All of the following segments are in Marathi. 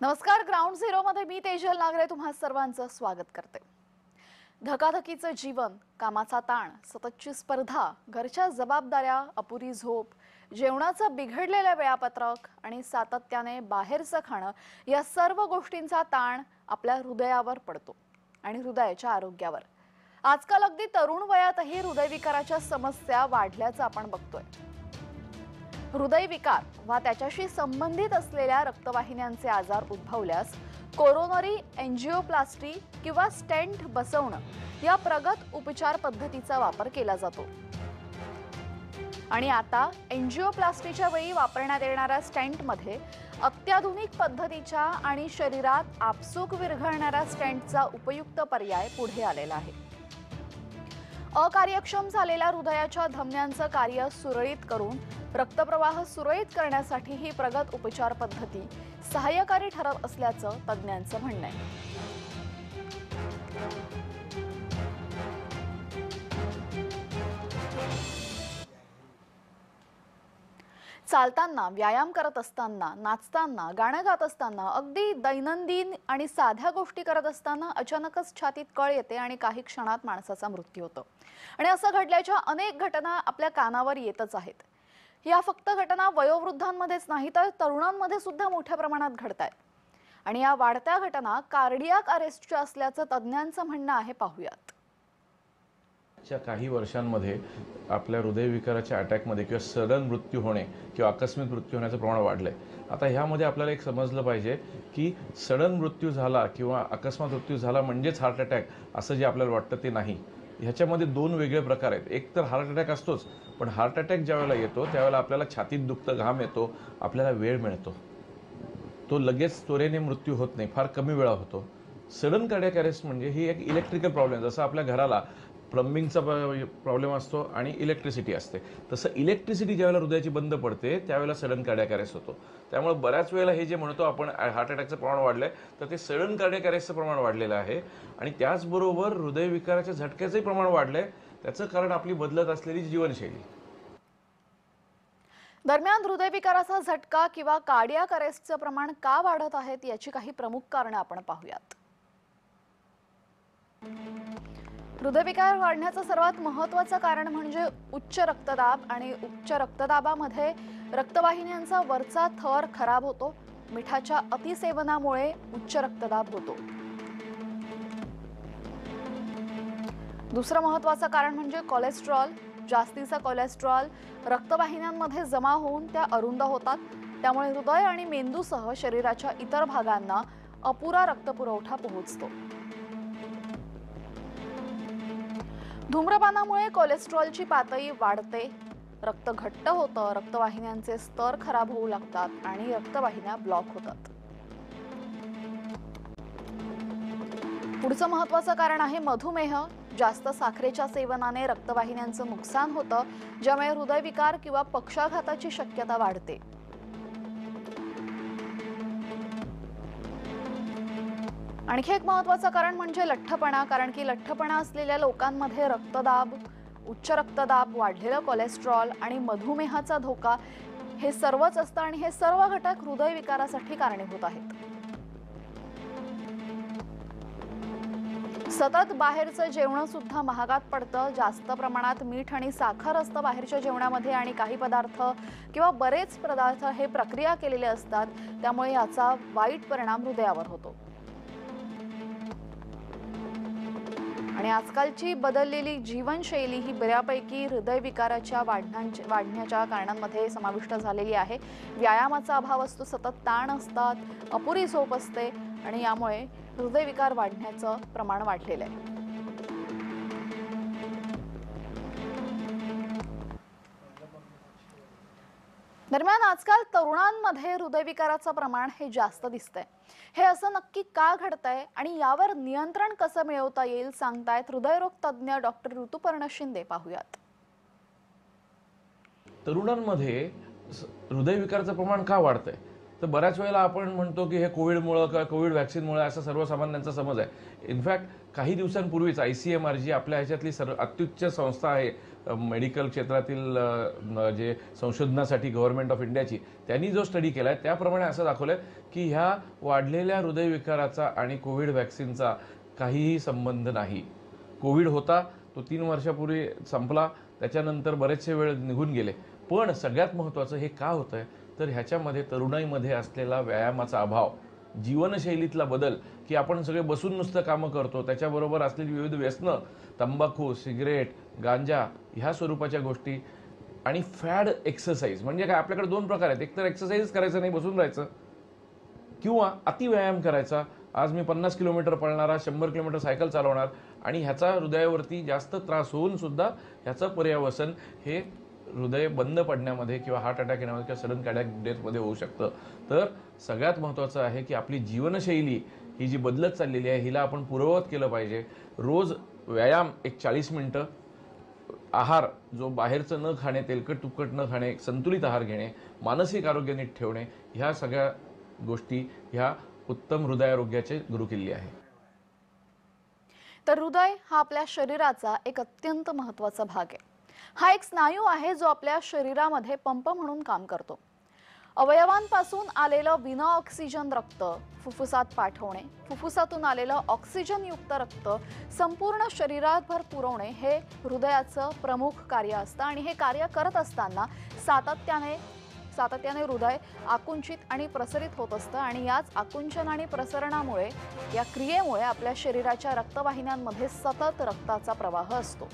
नमस्कार. ग्राउंड झिरो मध्ये मी तेजल नागरे तुम्हा सर्वांचं स्वागत करते. धकाधकीचं जीवन, कामाचा ताण, सततची स्पर्धा, घरच्या जबाबदाऱ्या, अपुरी झोप, जेवणाचं बिघडलेलं वेळापत्रक आणि सातत्याने बाहेरचं खाणं या सर्व गोष्टींचा ताण आपल्या हृदयावर पडतो आणि हृदयाच्या आरोग्यावर. आजकाल अगदी तरुण वयातही हृदयविकाराच्या समस्या वाढल्याचं आपण बघतोय. हृदयविकार वा त्याच्याशी संबंधित असलेल्या रक्तवाहिन्यांचे आजार उद्भवल्यास कोरोनरी एंजिओप्लास्टी किंवा स्टेंट बसवणं या प्रगत उपचार पद्धतीचा वापर केला जातो. आणि आता एंजिओप्लास्टीच्या वेळी वापरण्यात येणाऱ्या स्टेंटमध्ये अत्याधुनिक पद्धतीच्या आणि शरीरात आपसूक विरघळणाऱ्या स्टेंटचा उपयुक्त पर्याय पुढे आलेला आहे. अकार्यक्षम झालेल्या हृदयाच्या धमन्यांचं कार्य सुरळीत करून रक्तप्रवाह सुरळीत करण्यासाठी ही प्रगत उपचार पद्धती सहाय्यकारी ठरत असल्याचं तज्ज्ञांचं म्हणणं आहे. चालताना, व्यायाम करत असताना, नाचताना, गाणं गात असताना, अगदी दैनंदिन आणि साध्या गोष्टी करत असताना अचानकच छातीत कळ येते आणि काही क्षणात माणसाचा मृत्यू होतो. आणि असं घडल्याच्या अनेक घटना आपल्या कानावर येतच आहेत. या फक्त घटना वयोवृद्धांमध्येच नाही तर तरुणांमध्ये सुद्धा मोठ्या प्रमाणात घडतात. आणि या वाढत्या घटना कार्डियाक अरेस्टच्या असल्याचं तज्ज्ञांचं म्हणणं आहे. पाहूयात. काही वर्षांमध्ये आपल्या हृदयविकाराच्या अटॅकमध्ये किंवा सडन मृत्यू होणे किंवा आकस्मिक मृत्यू होण्याचं प्रमाण वाढलंय. आता ह्यामध्ये आपल्याला एक समजलं पाहिजे की सडन मृत्यू झाला किंवा अकस्मात मृत्यू झाला म्हणजेच हार्ट अटॅक असं जे आपल्याला वाटतं ते नाही. ह्याच्यामध्ये दोन वेगळे प्रकार आहेत. एक तर हार्ट अटॅक असतोच, पण हार्ट अटॅक ज्यावेळेला येतो त्यावेळेला आपल्याला छातीत दुखतं, घाम येतो, आपल्याला वेळ मिळतो, तो लगेच त्वरेने मृत्यू होत नाही, फार कमी वेळा होतो. सडन कार्डियाक अरेस्ट म्हणजे ही एक इलेक्ट्रिकल प्रॉब्लेम, जसं आपल्या घराला प्लंबिंगचा प्रॉब्लेम असतो आणि इलेक्ट्रिसिटी असते, तसं इलेक्ट्रिसिटी ज्यावेळेला हृदयाची बंद पडते त्यावेळेला सडन कार्डियाक अरेस्ट होतो. त्यामुळे बऱ्याच वेळेला हे जे म्हणतो आपण हार्ट अटॅकचं प्रमाण वाढलंय तर ते सडन कार्डियाक अरेस्टचं प्रमाण वाढलेलं आहे. आणि त्याचबरोबर हृदयविकाराच्या झटक्याचंही प्रमाण वाढलंय. त्याचं कारण आपली बदलत असलेली जीवनशैली. दरम्यान हृदयविकाराचा झटका किंवा कार्डियाक अरेस्टचं प्रमाण का वाढत आहेत याची काही प्रमुख कारणं आपण पाहूयात. हृदयविकार वाढण्याचं सर्वात महत्त्वाचं कारण म्हणजे उच्च रक्तदाब. आणि उच्च रक्तदाबामध्ये रक्तवाहिन्यांचा वरचा थर खराब होतो. मिठाच्या अतिसेवनामुळे उच्च रक्तदाब होतो. दुसरं महत्त्वाचं कारण म्हणजे कोलेस्ट्रॉल. जास्तीचा कोलेस्ट्रॉल रक्तवाहिन्यांमध्ये जमा होऊन त्या अरुंद होतात. त्यामुळे हृदय आणि मेंदूसह शरीराच्या इतर भागांना अपुरा रक्तपुरवठा पोहोचतो. धूम्रपानामुळे कोलेस्ट्रॉलची पातळी वाढते, रक्त घट्ट होतं, रक्तवाहिन्यांचे स्तर खराब होऊ लागतात आणि रक्तवाहिन्या ब्लॉक होतात. पुढचं महत्त्वाचं कारण आहे मधुमेह. जास्त साखरेच्या सेवनाने रक्तवाहिन्यांचं नुकसान होतं, ज्यामुळे हृदयविकार किंवा पक्षाघाताची शक्यता वाढते. आणखी एक महत्त्वाचं कारण म्हणजे लठ्ठपणा. कारण की लठ्ठपणा असलेल्या लोकांमध्ये रक्तदाब, उच्च रक्तदाब, वाढलेलं कोलेस्ट्रॉल आणि मधुमेहाचा धोका हे सर्वच असतं आणि हे सर्व घटक हृदयविकारासाठी कारणीभूत आहेत. सतत बाहेरचं जेवण सुद्धा महागात पडतं. जास्त प्रमाणात मीठ आणि साखर असतं बाहेरच्या जेवणामध्ये आणि काही पदार्थ किंवा बरेच पदार्थ हे प्रक्रिया केलेले असतात. त्यामुळे याचा वाईट परिणाम हृदयावर होतो. आणि आजकालची बदललेली जीवनशैली ही बऱ्यापैकी हृदयविकाराच्या वाढण्याच्या कारणांमध्ये समाविष्ट झालेली आहे. व्यायामाचा अभाव असतो, सतत ताण असतात, अपुरी झोप असते आणि यामुळे हृदयविकार वाढण्याचं प्रमाण वाढलेलं आहे. दरम्यान आजकाल तरुणांमध्ये हृदयविकाराचं प्रमाण हे जास्त दिसतंय. हे असं नक्की का घडतंय आणि यावर नियंत्रण कसं मिळवता येईल सांगतायत हृदयरोग तज्ज्ञ डॉक्टर ऋतुपर्ण शिंदे. पाहूयात. तरुणांमध्ये हृदयविकाराचं प्रमाण का वाढतंय तर बऱ्याच वेळेला आपण म्हणतो की हे कोविडमुळं किंवा कोविड व्हॅक्सिनमुळे असा सर्वसामान्यांचा समज आहे. इनफॅक्ट काही दिवसांपूर्वीच ICMR जी आपल्या ह्याच्यातली अत्युच्च संस्था आहे मेडिकल क्षेत्रातील जे संशोधनासाठी गव्हर्नमेंट ऑफ इंडियाची, त्यांनी जो स्टडी केला आहे त्याप्रमाणे असं दाखवलं की ह्या वाढलेल्या हृदयविकाराचा आणि कोविड व्हॅक्सिनचा काहीही संबंध नाही. कोविड होता तो 3 वर्षापूर्वी संपला, त्याच्यानंतर बरेचसे वेळ निघून गेले. पण सगळ्यात महत्त्वाचं हे का होतंय तर ह्याच्यामध्ये तरुणाईमध्ये असलेला व्यायामाचा अभाव, जीवनशैलीतला बदल, की आपण सगळे बसून नुसतं कामं करतो, त्याच्याबरोबर असलेली विविध व्यसनं, तंबाखू, सिगरेट, गांजा ह्या स्वरूपाच्या गोष्टी आणि फॅड एक्सरसाइज. म्हणजे काय, आपल्याकडे 2 प्रकार आहेत. एक तर एक्सरसाइज करायचं नाही, बसून राहायचं, किंवा अतिव्यायाम करायचा. आज मी 50 किलोमीटर पळणारा, 100 किलोमीटर सायकल चालवणार आणि ह्याचा हृदयावरती जास्त त्रास होऊन सुद्धा ह्याचं पर्यावसन हे हृदय बंद पडण्यामध्ये किंवा हार्ट अटॅक येण्यामध्ये किंवा सडन कार्डियक डेथमध्ये होऊ शकतं. तर सगळ्यात महत्त्वाचं आहे की आपली जीवनशैली ही जी बदलत चाललेली आहे हिला आपण पूर्ववत केलं पाहिजे. रोज व्यायाम एक 40 मिनिटं, आहार जो बाहेरचं न खाणे, तेलकट तुपकट न खाणे, संतुलित आहार घेणे, मानसिक आरोग्य नीट ठेवणे, ह्या सगळ्या गोष्टी ह्या उत्तम हृदयारोग्याचे गुरुकिल्ली आहे. तर हृदय हा आपल्या शरीराचा एक अत्यंत महत्त्वाचा भाग आहे. हा एक स्नायू आहे जो आपल्या शरीरामध्ये पंप म्हणून काम करतो. अवयवांपासून आलेलं विना ऑक्सिजन रक्त फुफ्फुसात पाठवणे, फुफ्फुसातून आलेलं ऑक्सिजनयुक्त रक्त संपूर्ण शरीराभर पुरवणे हे हृदयाचं प्रमुख कार्य असतं. आणि हे कार्य करत असताना सातत्याने हृदय आकुंचित आणि प्रसरित होत असतं. आणि याच आकुंचन आणि प्रसरणामुळे, या क्रियेमुळे आपल्या शरीराच्या रक्तवाहिन्यांमध्ये सतत रक्ताचा प्रवाह असतो.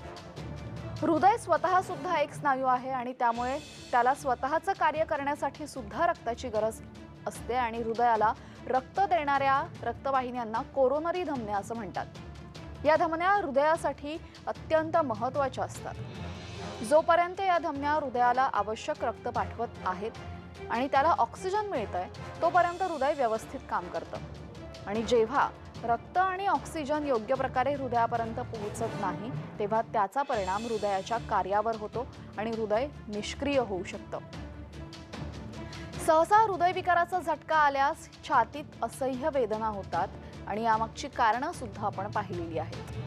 हृदय स्वतः सुद्धा एक स्नायू आहे आणि त्यामुळे त्याला स्वतःचं कार्य करण्यासाठी सुद्धा रक्ताची गरज असते. आणि हृदयाला रक्त देणाऱ्या रक्तवाहिन्यांना कोरोनरी धमन्या असं म्हणतात. या धमन्या हृदयासाठी अत्यंत महत्त्वाच्या असतात. जोपर्यंत या धमन्या हृदयाला आवश्यक रक्त पाठवत आहेत आणि त्याला ऑक्सिजन मिळतंय तोपर्यंत हृदय व्यवस्थित काम करतं. आणि जेव्हा रक्त आणि ऑक्सिजन योग्य प्रकारे हृदयापर्यंत पोहोचत नाही तेव्हा त्याचा परिणाम हृदयाच्या कार्यावर होतो आणि हृदय निष्क्रिय होऊ शकतं. सहसा हृदयविकाराचा झटका आल्यास छातीत असह्य वेदना होतात आणि यामागची कारणं सुद्धा आपण पाहिलेली आहेत.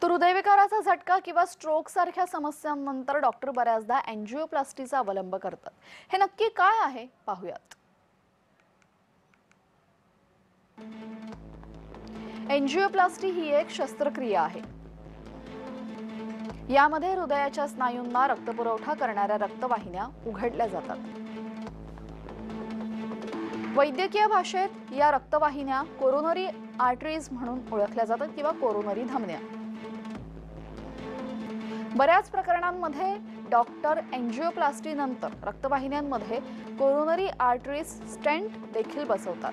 तर हृदयविकाराचा झटका किंवा स्ट्रोक सारख्या समस्यांनंतर डॉक्टर बऱ्याचदा अँजिओप्लास्टीचा अवलंब करतात. हे नक्की काय आहे पाहूयात. अँजिओप्लास्टी ही एक शस्त्रक्रिया आहे. यामध्ये हृदयाच्या स्नायूंना रक्तपुरवठा करणाऱ्या रक्तवाहिन्या उघडल्या जातात. वैद्यकीय भाषेत या रक्तवाहिन्या कोरोनरी आर्टरीज म्हणून ओळखल्या जातात किंवा कोरोनरी धमन्या. बऱ्याच प्रकरणांमध्ये डॉक्टर अँजिओप्लास्टी नंतर रक्तवाहिन्यांमध्ये कोरोनरी आर्टरीज स्टेंट देखील बसवतात.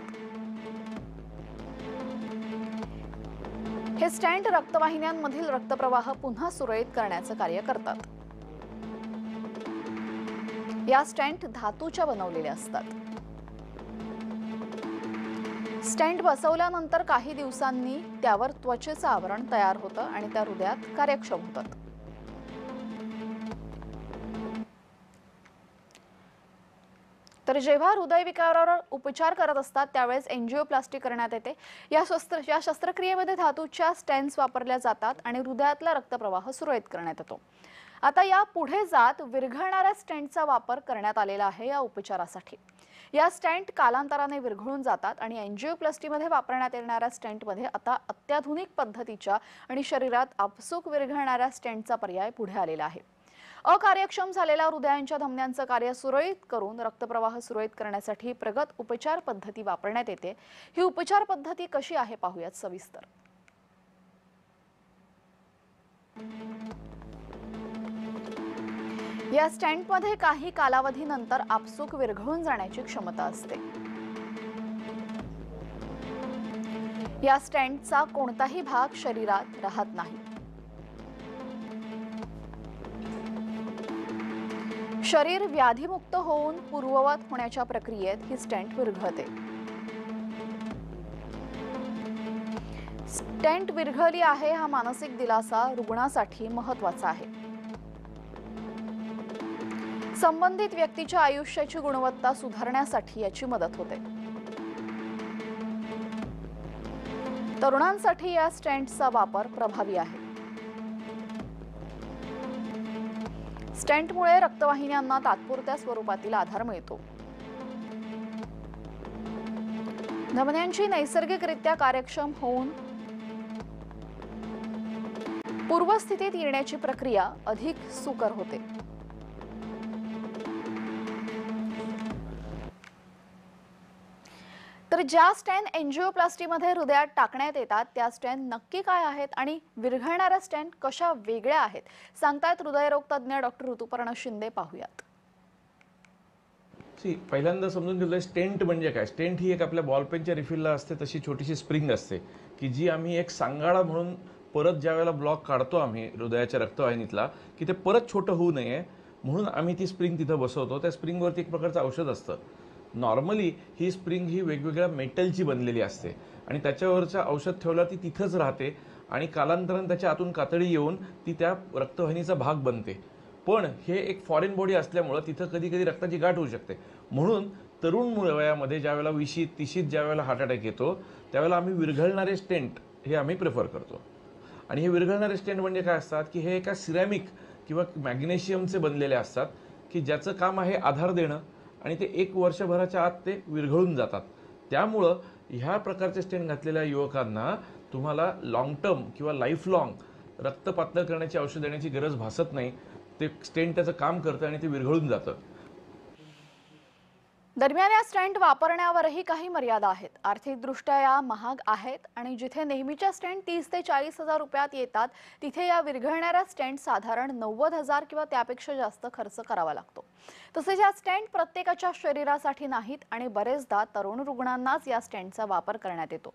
हे स्टेंट रक्तवाहिन्यांमधील रक्तप्रवाह पुन्हा सुरळीत करण्याचं कार्य करतात. या स्टेंट धातूच्या बनवलेल्या असतात. स्टेंट बसवल्यानंतर काही दिवसांनी त्यावर त्वचेचं आवरण तयार होतं आणि त्या हृदयात कार्यक्षम होतात. तर जेव्हा हृदयविकारावर उपचार करत असतात त्यावेळेस अँजिओप्लास्टी करण्यात येते. या शस्त्रक्रियेमध्ये धातूच्या स्टेंट्स वापरल्या जातात आणि हृदयातला रक्तप्रवाह सुरळीत करण्यात येतो. आता या पुढे जात विरघळणाऱ्या स्टेंटचा वापर करण्यात आलेला आहे या उपचारासाठी. या स्टेंट कालांतराने विरघळून जातात आणि अँजिओप्लास्टीमध्ये वापरण्यात येणाऱ्या स्टेंटमध्ये आता अत्याधुनिक पद्धतीच्या आणि शरीरात आपसूक विरघळणाऱ्या स्टेंटचा पर्याय पुढे आलेला आहे. अकार्यक्षम झालेल्या हृदयांच्या धमन्यांचं कार्य सुरळीत करून रक्तप्रवाह सुरळीत करण्यासाठी प्रगत उपचार पद्धती वापरण्यात येते. ही उपचार पद्धती कशी आहे पाहूयात सविस्तर. या स्टेंटमध्ये काही कालावधीनंतर आपसूक विरघळून जाण्याची क्षमता असते. या स्टेंटचा कोणताही भाग शरीरात राहत नाही. शरीर व्याधीमुक्त होऊन पूर्ववत होण्याच्या प्रक्रियेत ही स्टेंट विरघळते. स्टेंट विरघळली आहे हा मानसिक दिलासा रुग्णासाठी महत्त्वाचा आहे. संबंधित व्यक्तीच्या आयुष्याची गुणवत्ता सुधारण्यासाठी याची मदत होते. तरुणांसाठी या स्टेंटचा वापर प्रभावी आहे. स्टेंटमुळे रक्तवाहिन्यांना तात्पुरत्या स्वरूपातील आधार मिळतो. धमन्यांची नैसर्गिकरित्या कार्यक्षम होऊन पूर्वस्थितीत येण्याची प्रक्रिया अधिक सुकर होते. तर ज्या स्टेंट एंजिओप्लास्टीमध्ये हृदयात टाकण्यात येतात त्या स्टेंट नक्की काय आहेत आणि विरघळणाऱ्या स्टेंट कशा वेगळ्या आहेत सांगतायत हृदयरोग तज्ज्ञ डॉक्टर ऋतुपर्णा शिंदे. पाहूयात. पहिल्यांदा समजून घेतलं स्टेंट म्हणजे काय. स्टेंट ही एक आपल्या बॉलपेनच्या रिफिलला असते तशी छोटीशी स्प्रिंग असते की जी आम्ही एक सांगाडा म्हणून परत ज्या वेळेला ब्लॉक काढतो आम्ही हृदयाच्या रक्तवाहिनीतला की ते परत छोटं होऊ नये म्हणून आम्ही ती स्प्रिंग तिथं बसवतो. त्या स्प्रिंगवरती एक प्रकारचं औषध असतं. नॉर्मली ही स्प्रिंग ही वेगवेगळ्या मेटलची बनलेली असते आणि त्याच्यावरचं औषध ठेवलं ती तिथंच राहते आणि कालांतराने त्याच्या आतून कातडी येऊन ती त्या रक्तवाहिनीचा भाग बनते. पण हे एक फॉरेन बॉडी असल्यामुळं तिथं कधी कधी रक्ताची गाठ होऊ शकते. म्हणून तरुण वयामध्ये ज्या वेळेला 20-30 ज्या वेळेला हार्ट अटॅक येतो त्यावेळेला आम्ही विरघळणारे स्टेंट हे आम्ही प्रिफर करतो. आणि हे विरघळणारे स्टेंट म्हणजे काय असतात की हे एका सिरॅमिक किंवा मॅग्नेशियमचे बनलेले असतात की ज्याचं काम आहे आधार देणं आणि ते 1 वर्षभराच्या आत ते विरघळून जातात. त्यामुळं ह्या प्रकारचे स्टेंट घातलेल्या युवकांना तुम्हाला लॉंग टर्म किंवा लाईफ लॉंग रक्त पातळ करण्याची औषध देण्याची गरज भासत नाही. ते स्टेंट त्याचं काम करतं आणि ते विरघळून जातं. दरम्यान या स्टेंट वापरण्यावरही काही मर्यादा आहेत. आर्थिकदृष्ट्या या महाग आहेत आणि जिथे नेहमीच्या स्टेंट 30 ते 40 हजार रुपयात येतात तिथे या विरघळणाऱ्या स्टेंट साधारण 90,000 किंवा त्यापेक्षा जास्त खर्च करावा लागतो. तसेच या स्टेंट प्रत्येकाच्या शरीरासाठी नाहीत आणि बरेचदा तरुण रुग्णांनाच या स्टेंटचा वापर करण्यात येतो.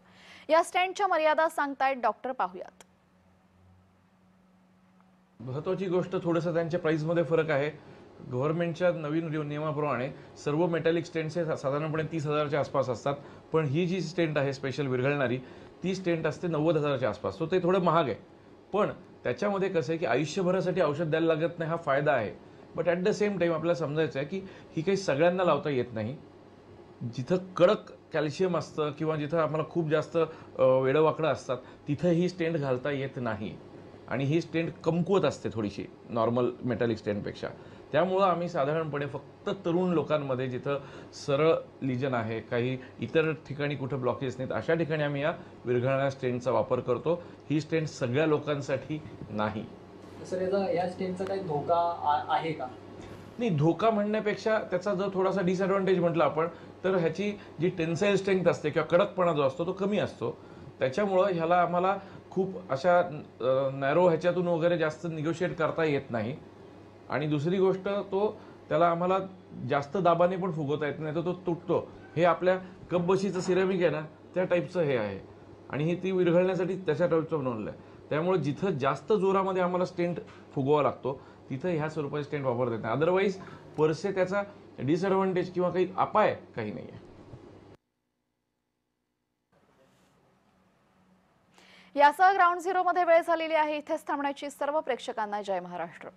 या स्टेंटच्या मर्यादा सांगतायत डॉक्टर. पाहूयात. महत्त्वाची गोष्ट थोडंसं त्यांच्या प्राईसमध्ये फरक आहे. गव्हर्नमेंटच्या नवीन नियमाप्रमाणे सर्व मेटॅलिक स्टेंट्स हे साधारणपणे 30,000च्या आसपास असतात. पण ही जी स्टेंट आहे स्पेशल विरघळणारी ती स्टेंट असते 90,000च्या आसपास. तो ते थोडं महाग आहे. पण त्याच्यामध्ये कसं आहे की आयुष्यभरासाठी औषध द्यायला लागत नाही हा फायदा आहे. But at the same time आपल्याला समजायचं आहे की ही काही सगळ्यांना लावता येत नाही. जिथं कडक कॅल्शियम असतं किंवा जिथं आम्हाला खूप जास्त वेडंवाकडं असतात तिथं ही स्टेंट घालता येत नाही आणि ही स्टेंट कमकुवत असते थोडीशी नॉर्मल मेटॅलिक स्टेंटपेक्षा. त्यामुळं आम्ही साधारणपणे फक्त तरुण लोकांमध्ये जिथं सरळ लिजन आहे काही इतर ठिकाणी कुठं ब्लॉकेज नाहीत अशा ठिकाणी आम्ही या विरघळणाऱ्या स्टेंटचा वापर करतो. ही स्टेंट सगळ्या लोकांसाठी नाही. सर या स्टेंटचा काही धोका आहे का? नाही, धोका म्हणण्यापेक्षा त्याचा जर थोडासा डिसएडव्हान्टेज म्हटलं आपण तर ह्याची जी टेन्साईल स्ट्रेंथ असते किंवा कडकपणा जो असतो तो कमी असतो. त्याच्यामुळं ह्याला आम्हाला खूप अशा नॅरो ह्याच्यातून वगैरे जास्त निगोशिएट करता येत नाही. आणि दुसरी गोष्ट त्याला आम्हाला जास्त दाबाने पण फुगवता येत नाही तर तो तुटतो. हे आपल्या कपबशीचं सिरेमिक आहे ना त्या टाईपचं हे आहे आणि हे ती विरघळण्यासाठी त्याच्या टाईपचं बनवलं आहे. त्यामुळे जिथं जास्त जोरामध्ये आम्हाला स्टेंट फुगवावा लागतो तिथं ह्या स्वरूपाचे स्टेंट वापरता येत नाही. अदरवाईज परसे त्याचा डिसएडव्हान्टेज किंवा काही अपाय काही नाही आहे. यासह ग्राउंड झिरोमध्ये वेळ झालेली आहे. इथेच थांबण्याची सर्व प्रेक्षकांना जय महाराष्ट्र.